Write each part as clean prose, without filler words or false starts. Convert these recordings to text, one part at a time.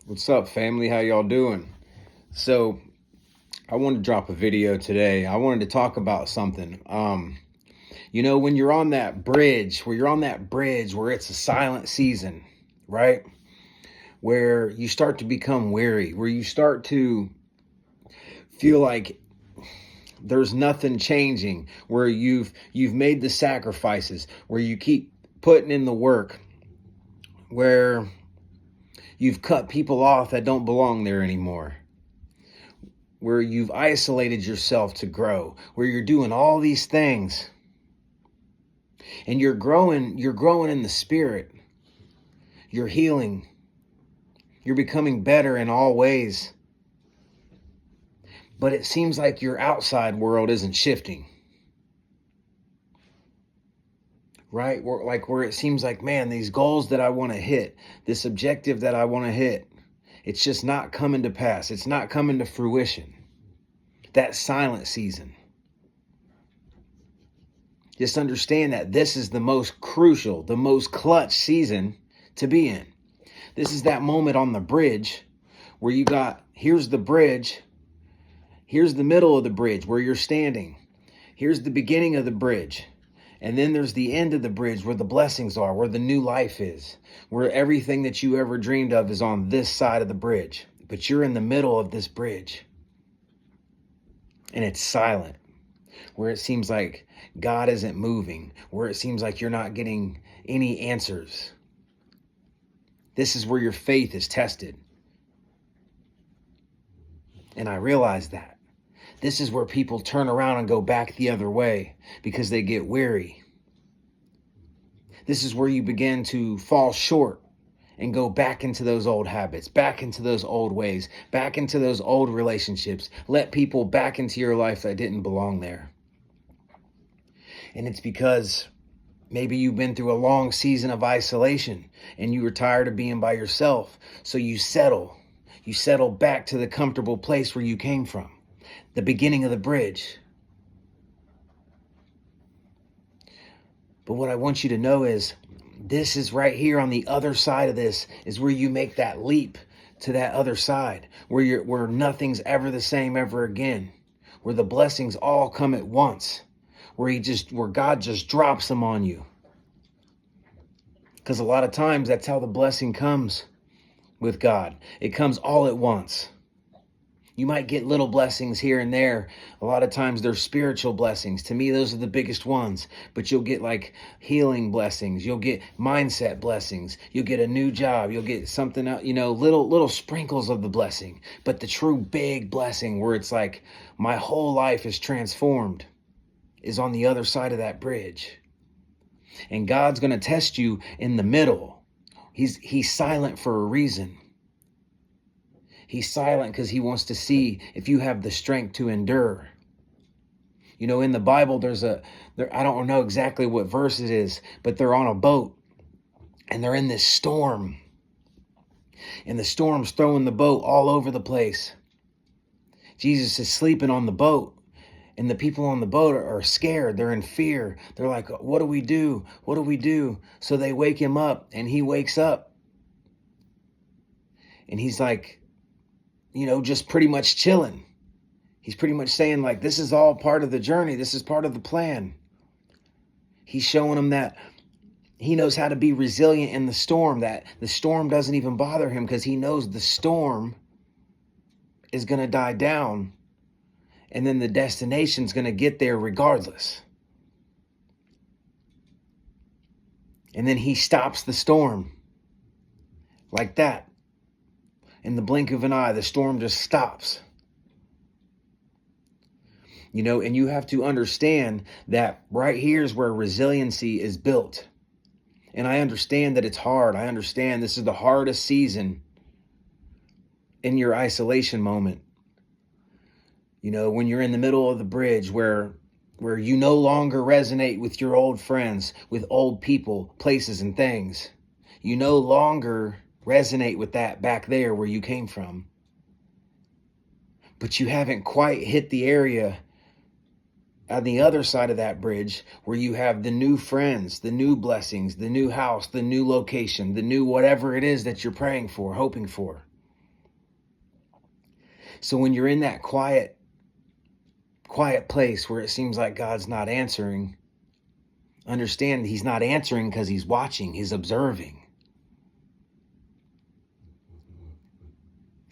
What's up, family? How y'all doing? So, I wanted to drop a video today. I wanted to talk about something. When you're on that bridge, where it's a silent season, right? Where you start to become weary, where you start to feel like there's nothing changing, where you've made the sacrifices, where you keep putting in the work, where you've cut people off that don't belong there anymore, where you've isolated yourself to grow, where you're doing all these things and you're growing in the spirit, you're healing, you're becoming better in all ways. But it seems like your outside world isn't shifting, right? Where it seems like, man, these goals that I want to hit, this objective that I want to hit, it's just not coming to pass. It's not coming to fruition. That silent season. Just understand that this is the most crucial, the most clutch season to be in. This is that moment on the bridge where here's the bridge, here's the middle of the bridge where you're standing, here's the beginning of the bridge, and then there's the end of the bridge where the blessings are, where the new life is, where everything that you ever dreamed of is on this side of the bridge. But you're in the middle of this bridge, and it's silent, where it seems like God isn't moving, where it seems like you're not getting any answers. This is where your faith is tested. And I realize that. This is where people turn around and go back the other way because they get weary. This is where you begin to fall short and go back into those old habits, back into those old ways, back into those old relationships. Let people back into your life that didn't belong there. And it's because maybe you've been through a long season of isolation and you were tired of being by yourself. So you settle back to the comfortable place where you came from, the beginning of the bridge. But what I want you to know is this is right here on the other side of this is where you make that leap to that other side, where nothing's ever the same ever again, where the blessings all come at once, where God just drops them on you. Because a lot of times that's how the blessing comes with God. It comes all at once. You might get little blessings here and there. A lot of times they're spiritual blessings. To me, those are the biggest ones. But you'll get like healing blessings. You'll get mindset blessings. You'll get a new job. You'll get something else, little sprinkles of the blessing. But the true big blessing where it's like my whole life is transformed is on the other side of that bridge. And God's going to test you in the middle. He's silent for a reason. He's silent because he wants to see if you have the strength to endure. In the Bible, I don't know exactly what verse it is, but they're on a boat and they're in this storm. And the storm's throwing the boat all over the place. Jesus is sleeping on the boat. And the people on the boat are scared. They're in fear. They're like, what do we do? What do we do? So they wake him up and he wakes up. And he's like, just pretty much chilling. He's pretty much saying like, this is all part of the journey. This is part of the plan. He's showing them that he knows how to be resilient in the storm, that the storm doesn't even bother him because he knows the storm is going to die down. And then the destination's going to get there regardless. And then he stops the storm like that. In the blink of an eye, the storm just stops. And you have to understand that right here is where resiliency is built. And I understand that it's hard. I understand this is the hardest season in your isolation moment. When you're in the middle of the bridge where you no longer resonate with your old friends, with old people, places, and things. You no longer resonate with that back there where you came from. But you haven't quite hit the area on the other side of that bridge where you have the new friends, the new blessings, the new house, the new location, the new whatever it is that you're praying for, hoping for. So when you're in that quiet place where it seems like God's not answering, understand he's not answering because he's watching, he's observing.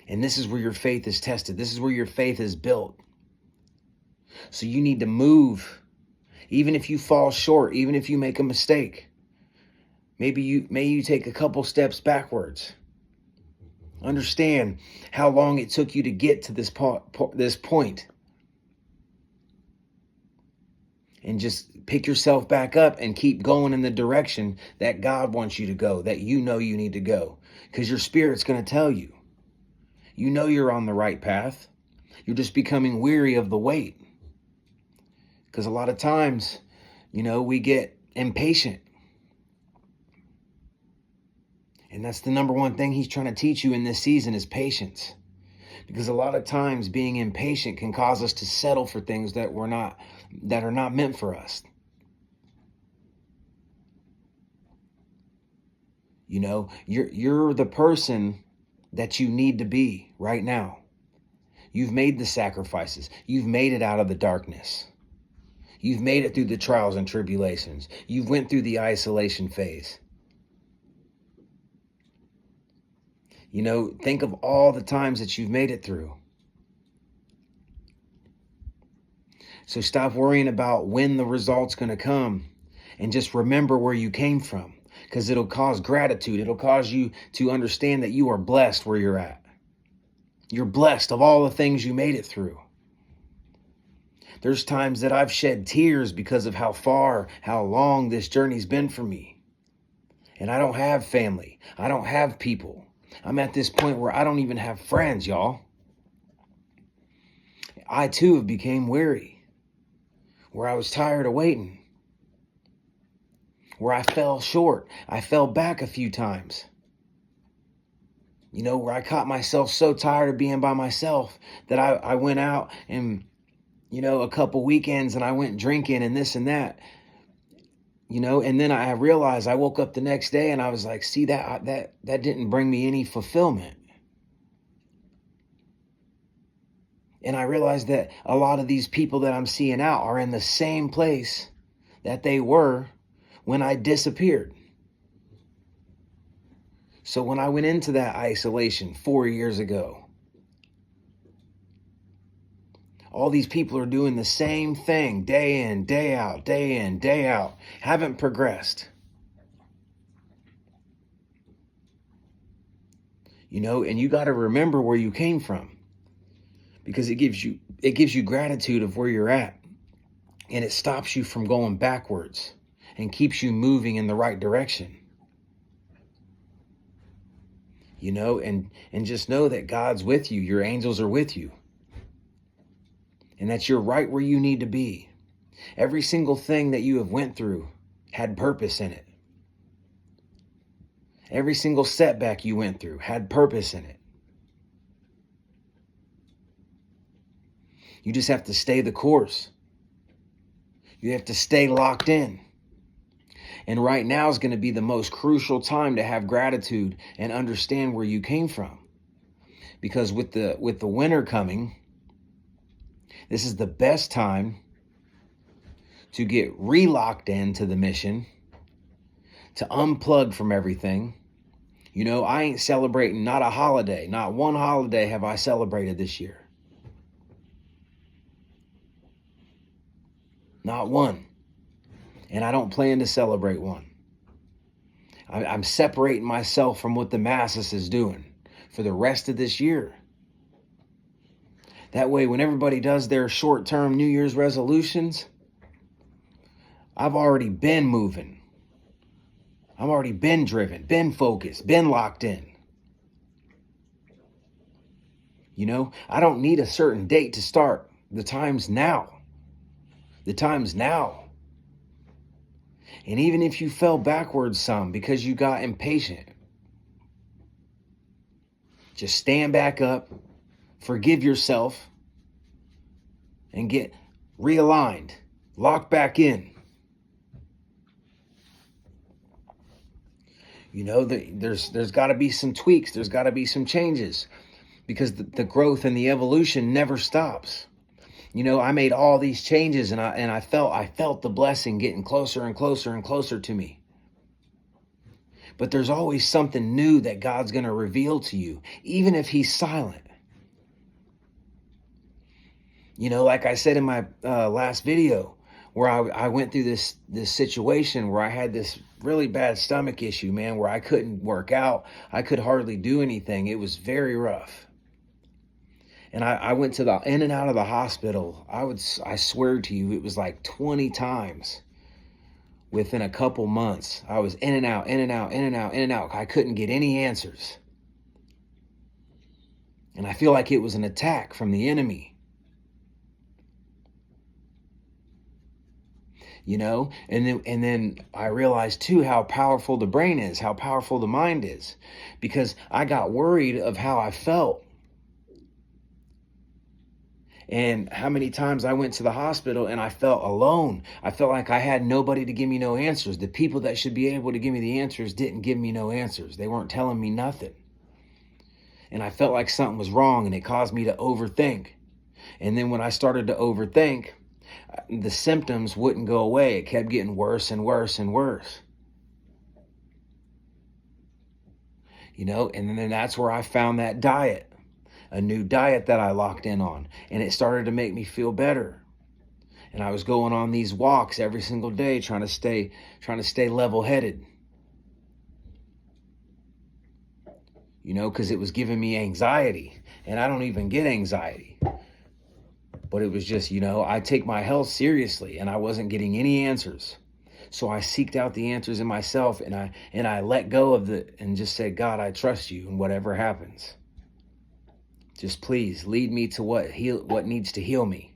And this is where your faith is tested. This is where your faith is built. So you need to move. Even if you fall short, even if you make a mistake, maybe you take a couple steps backwards. Understand how long it took you to get to this point. And just pick yourself back up and keep going in the direction that God wants you to go, that you know you need to go. Because your spirit's going to tell you. You know you're on the right path. You're just becoming weary of the wait. Because a lot of times, we get impatient. And that's the number one thing he's trying to teach you in this season is patience. Because a lot of times being impatient can cause us to settle for things that are not meant for us. You're the person that you need to be right now. You've made the sacrifices. You've made it out of the darkness. You've made it through the trials and tribulations. You've went through the isolation phase. Think of all the times that you've made it through. So stop worrying about when the result's going to come and just remember where you came from, because it'll cause gratitude. It'll cause you to understand that you are blessed where you're at. You're blessed of all the things you made it through. There's times that I've shed tears because of how long this journey's been for me. And I don't have family. I don't have people. I'm at this point where I don't even have friends, y'all. I too have became weary, where I was tired of waiting, where I fell short. I fell back a few times. Where I caught myself so tired of being by myself that I went out and, a couple weekends and I went drinking and this and that, and then I realized I woke up the next day and I was like, see, that didn't bring me any fulfillment. And I realized that a lot of these people that I'm seeing out are in the same place that they were when I disappeared. So when I went into that isolation 4 years ago, all these people are doing the same thing day in, day out, haven't progressed. And you got to remember where you came from, because it gives you gratitude of where you're at, and it stops you from going backwards and keeps you moving in the right direction. And just know that God's with you. Your angels are with you. And that you're right where you need to be. Every single thing that you have went through had purpose in it. Every single setback you went through had purpose in it. You just have to stay the course. You have to stay locked in. And right now is going to be the most crucial time to have gratitude and understand where you came from. Because with the winter coming, this is the best time to get re-locked into the mission, to unplug from everything. I ain't celebrating not a holiday. Not one holiday have I celebrated this year. Not one. And I don't plan to celebrate one. I'm separating myself from what the masses is doing for the rest of this year. That way, when everybody does their short-term New Year's resolutions, I've already been moving. I've already been driven, been focused, been locked in. I don't need a certain date to start. The time's now. The time's now. And even if you fell backwards some because you got impatient, just stand back up, forgive yourself, and get realigned, locked back in. There's got to be some tweaks. There's got to be some changes. because the growth and the evolution never stops. You know, I made all these changes, and I felt the blessing getting closer and closer and closer to me. But there's always something new that God's going to reveal to you, even if he's silent. You know, like I said in my last video, where I went through this situation where I had this really bad stomach issue, man, where I couldn't work out. I could hardly do anything. It was very rough. And I went to the in and out of the hospital. I swear to you, it was like 20 times within a couple months. I was in and out, in and out, in and out, in and out. I couldn't get any answers. And I feel like it was an attack from the enemy. You know, and then I realized too how powerful the brain is, how powerful the mind is, because I got worried of how I felt. And how many times I went to the hospital and I felt alone. I felt like I had nobody to give me no answers. The people that should be able to give me the answers didn't give me no answers. They weren't telling me nothing. And I felt like something was wrong, and it caused me to overthink. And then when I started to overthink, the symptoms wouldn't go away. It kept getting worse and worse and worse. You know, and then that's where I found that diet. A new diet that I locked in on, and it started to make me feel better. And I was going on these walks every single day, trying to stay level-headed. You know, because it was giving me anxiety, and I don't even get anxiety. But it was just, you know, I take my health seriously, and I wasn't getting any answers. So I seeked out the answers in myself, and I let go of and just said, God, I trust you, and whatever happens, just please lead me to what needs to heal me.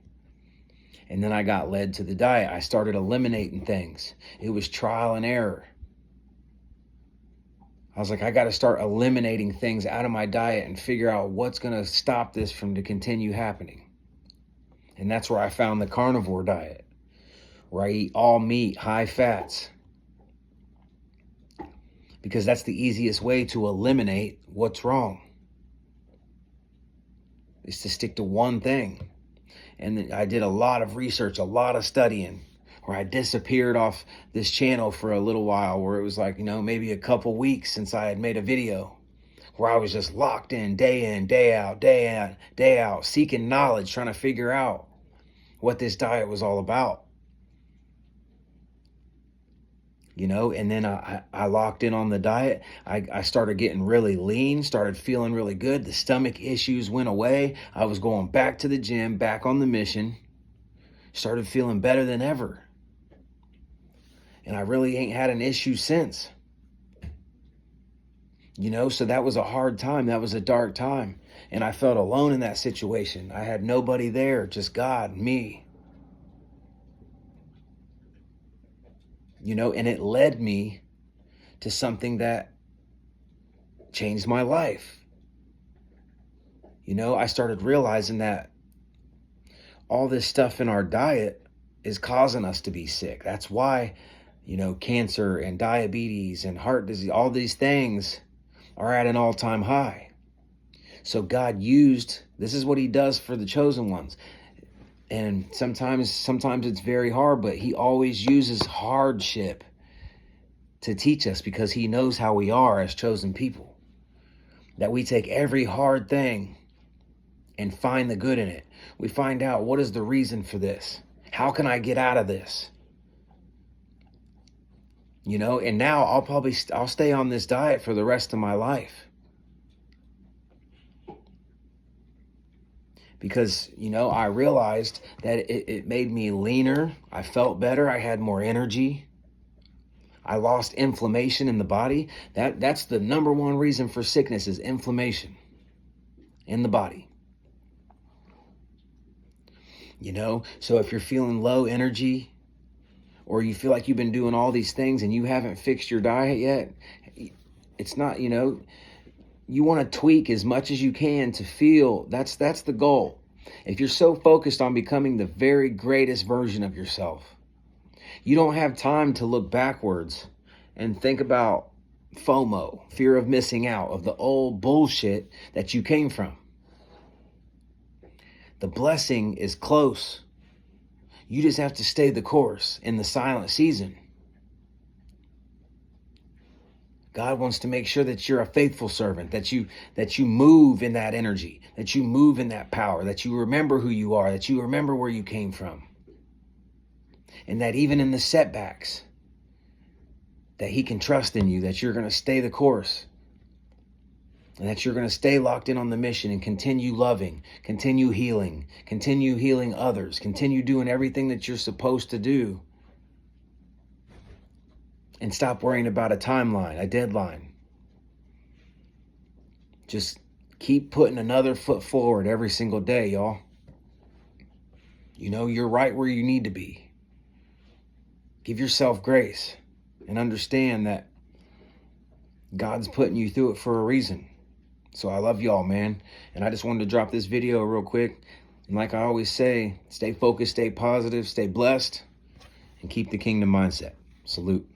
And then I got led to the diet. I started eliminating things. It was trial and error. I was like, I got to start eliminating things out of my diet and figure out what's going to stop this from to continue happening. And that's where I found the carnivore diet, where I eat all meat, high fats, because that's the easiest way to eliminate what's wrong, is to stick to one thing. And I did a lot of research, a lot of studying, where I disappeared off this channel for a little while, where it was like, you know, maybe a couple weeks since I had made a video, where I was just locked in, day out, seeking knowledge, trying to figure out what this diet was all about. You know, and then I locked in on the diet. I started getting really lean, started feeling really good. The stomach issues went away. I was going back to the gym, back on the mission, started feeling better than ever. And I really ain't had an issue since. You know, so that was a hard time. That was a dark time. And I felt alone in that situation. I had nobody there, just God, me. You know, and it led me to something that changed my life. You know, I started realizing that all this stuff in our diet is causing us to be sick. That's why, you know, cancer and diabetes and heart disease, all these things are at an all-time high. So God this is what he does for the chosen ones. And sometimes it's very hard, but he always uses hardship to teach us, because he knows how we are as chosen people. That we take every hard thing and find the good in it. We find out, what is the reason for this? How can I get out of this? You know, and now I'll stay on this diet for the rest of my life. Because, you know, I realized that it made me leaner. I felt better. I had more energy. I lost inflammation in the body. That's the number one reason for sickness, is inflammation in the body. You know, so if you're feeling low energy, or you feel like you've been doing all these things and you haven't fixed your diet yet, it's not, you know, you want to tweak as much as you can to feel, that's the goal. If you're so focused on becoming the very greatest version of yourself, you don't have time to look backwards and think about FOMO, fear of missing out, of the old bullshit that you came from. The blessing is close. You just have to stay the course in the silent season. God wants to make sure that you're a faithful servant, that you move in that energy, that you move in that power, that you remember who you are, that you remember where you came from. And that even in the setbacks, that he can trust in you, that you're going to stay the course, and that you're going to stay locked in on the mission and continue loving, continue healing others, continue doing everything that you're supposed to do. And stop worrying about a timeline, a deadline. Just keep putting another foot forward every single day, y'all. You know, you're right where you need to be. Give yourself grace and understand that God's putting you through it for a reason. So I love y'all, man. And I just wanted to drop this video real quick. And like I always say, stay focused, stay positive, stay blessed, and keep the kingdom mindset. Salute.